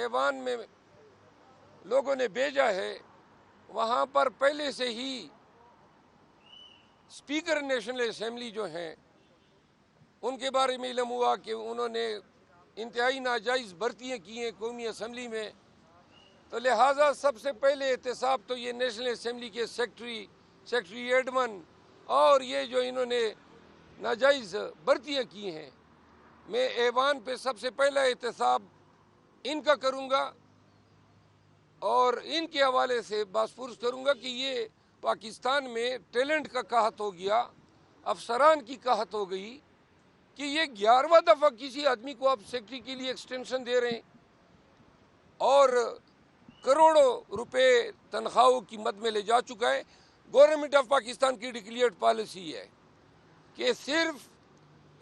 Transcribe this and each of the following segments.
ایوان میں لوگوں نے بھیجا ہے وہاں پر پہلے سے ہی اسپیکر نیشنل اسمبلی جو ہیں ان کے بارے میں علم ہوا کہ انہوں نے انتہائی ناجائز بھرتیاں کی ہیں قومی اسمبلی میں، تو لہٰذا سب سے پہلے احتساب تو یہ نیشنل اسمبلی کے سیکٹری ایڈمن اور یہ جو انہوں نے ناجائز بھرتیاں کی ہیں، میں ایوان پہ سب سے پہلا احتساب ان کا کروں گا اور ان کے حوالے سے باسپرس کروں گا کہ یہ پاکستان میں ٹیلنٹ کا قحط ہو گیا، افسران کی قحط ہو گئی کہ یہ 11واں دفعہ کسی آدمی کو آپ سیکٹری کے لیے ایکسٹینشن دے رہے ہیں اور کروڑوں روپے تنخواہوں کی مد میں لے جا چکا ہے۔ گورنمنٹ آف پاکستان کی ڈکلیئرڈ پالیسی ہے کہ صرف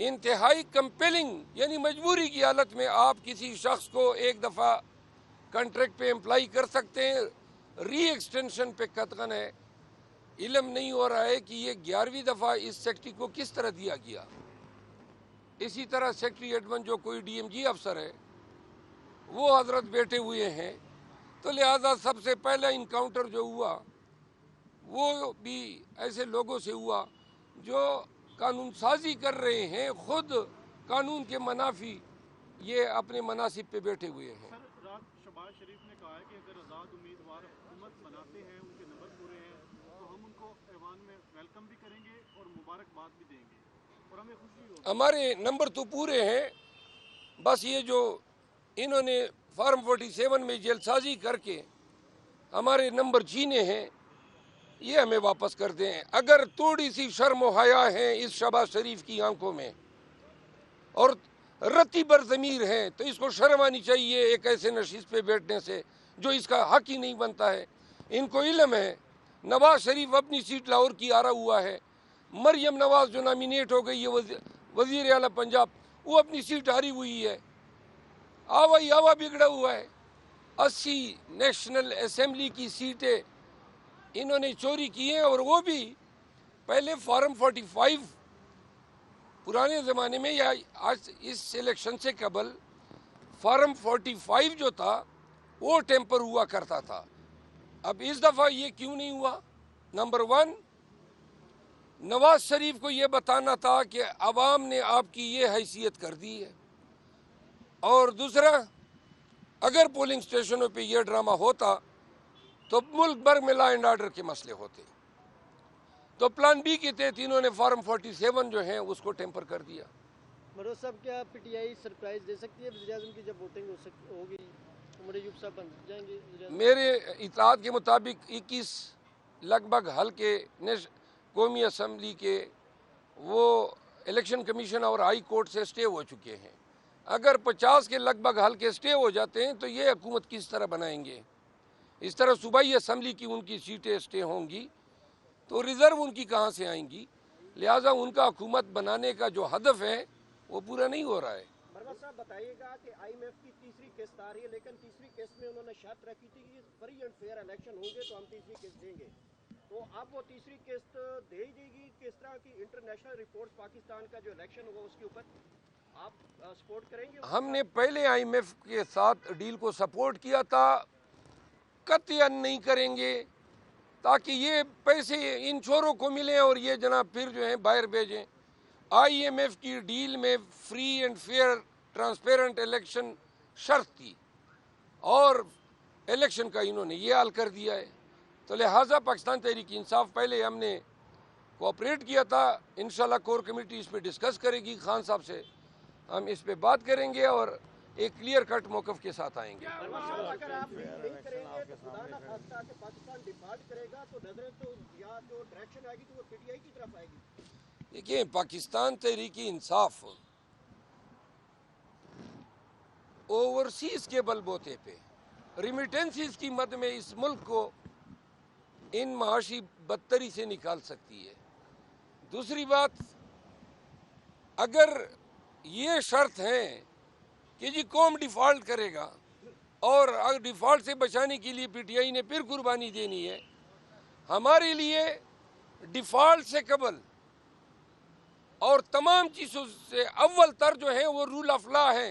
انتہائی کمپیلنگ یعنی مجبوری کی حالت میں آپ کسی شخص کو ایک دفعہ کنٹریکٹ پہ امپلائی کر سکتے ہیں، ری ایکسٹینشن پہ قطعاً ہے۔ علم نہیں ہو رہا ہے کہ یہ 11ویں دفعہ اس سیکٹری کو کس طرح دیا گیا۔ اسی طرح سیکٹری ایڈمن جو کوئی ڈی ایم جی افسر ہے وہ حضرت بیٹھے ہوئے ہیں، تو لہٰذا سب سے پہلا انکاؤنٹر جو ہوا وہ بھی ایسے لوگوں سے ہوا جو قانون سازی کر رہے ہیں، خود قانون کے منافی یہ اپنے مناصب پہ بیٹھے ہوئے ہیں۔ سر، رات شہباز شریف نے کہا ہے کہ اگر آزاد امیدوار حکومت بناتے ہیں، ان کے نمبر پورے ہیں، تو ہم ان کو ایوان میں ویلکم بھی کریں گے اور مبارکباد بھی دیں گے اور ہمیں خوشی ہوگی۔ ہمارے نمبر تو پورے ہیں، بس یہ جو انہوں نے فارم 47 میں جیل سازی کر کے ہمارے نمبر چھینے ہیں یہ ہمیں واپس کر دیں۔ اگر تھوڑی سی شرم و حیا ہے اس شہباز شریف کی آنکھوں میں اور رتی بر ضمیر ہیں تو اس کو شرم آنی چاہیے ایک ایسے نشست پہ بیٹھنے سے جو اس کا حق ہی نہیں بنتا ہے۔ ان کو علم ہے نواز شریف اپنی سیٹ لاہور کی آرا ہوا ہے، مریم نواز جو نامینیٹ ہو گئی ہے وزیر اعلیٰ پنجاب وہ اپنی سیٹ ہاری ہوئی ہے، آوا بگڑا ہوا ہے۔ 80 نیشنل اسمبلی کی سیٹیں انہوں نے چوری کی ہیں اور وہ بھی پہلے فارم 45 پرانے زمانے میں یا آج اس الیکشن سے قبل فارم 45 جو تھا وہ ٹیمپر ہوا کرتا تھا۔ اب اس دفعہ یہ کیوں نہیں ہوا؟ نمبر 1 نواز شریف کو یہ بتانا تھا کہ عوام نے آپ کی یہ حیثیت کر دی ہے، اور دوسرا اگر پولنگ سٹیشنوں پہ یہ ڈرامہ ہوتا تو ملک بھر میں لا اینڈ آرڈر کے مسئلے ہوتے، تو پلان بی کے تحت انہوں نے فارم 47 جو ہیں اس کو ٹیمپر کر دیا۔ مروز صاحب کیا پی ٹی آئی سرپرائز دے سکتی ہے وزیر اعظم کی جب ووٹنگ ہوگی؟ عمر ایوب صاحب بن جائیں گے وزیر اعظم؟ میرے اطلاعات کے مطابق 21 لگ بھگ حلقے قومی اسمبلی کے وہ الیکشن کمیشن اور ہائی کورٹ سے سٹے ہو چکے ہیں۔ اگر 50 کے لگ بھگ حلقے سٹے ہو جاتے ہیں تو یہ حکومت کس طرح بنائیں گے؟ اس طرح صوبائی اسمبلی کی ان کی سیٹیں سٹے ہوں گی تو ریزرو ان کی کہاں سے آئیں گی؟ لہٰذا ان کا حکومت بنانے کا جو ہدف ہے وہ پورا نہیں ہو رہا ہے۔ مروز صاحب بتائیے گا کہ آئی ایم ایف کی تیسری قسط آ رہی ہے، لیکن تیسری قسط میں انہوں نے شرط رکھی تھی کہ فری اینڈ فیئر الیکشن ہوں گے تو ہم تیسری قسط دیں گے، تو اب وہ تیسری قسط دے ہی دے گی؟ کس طرح کی انٹرنیشنل رپورٹس پاکستان کا جو الیکشن ہوگا اس کے اوپر آپ سپورٹ کریں گے؟ ہم نے پہلے آئی ایم ایف کے ساتھ ڈیل کو سپورٹ کیا تھا، قطعاً نہیں کریں گے تاکہ یہ پیسے ان چوروں کو ملیں اور یہ جناب پھر جو ہیں باہر بھیجیں۔ آئی ایم ایف کی ڈیل میں free and fair transparent election شرط تھی اور الیکشن کا انہوں نے یہ حل کر دیا ہے، تو لہٰذا پاکستان تحریک انصاف پہلے ہم نے کوآپریٹ کیا تھا، انشاءاللہ کور کمیٹی اس پہ ڈسکس کرے گی، خان صاحب سے ہم اس پہ بات کریں گے اور ایک کلیئر کٹ موقف کے ساتھ آئیں گے۔ اگر آپ نہیں کریں گے تو خدا نہ خواستہ کہ پاکستان ڈیفالٹ کرے گا تو نظریں تو یا جو ڈائریکشن آئے گی تو وہ پی ٹی آئی کی طرف آئے گی۔ دیکھیں پاکستان تحریک انصاف اوورسیز کے بل بوتے پہ ریمیٹنسز کی مد میں اس ملک کو ان معاشی بدتری سے نکال سکتی ہے۔ دوسری بات، اگر یہ شرط ہے کہ جی قوم ڈیفالٹ کرے گا اور ڈیفالٹ سے بچانے کے لیے پی ٹی آئی نے پھر قربانی دینی ہے، ہمارے لیے ڈیفالٹ سے قبل اور تمام چیزوں سے اول تر جو ہے وہ رول آف لا ہے۔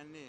NA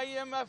IMF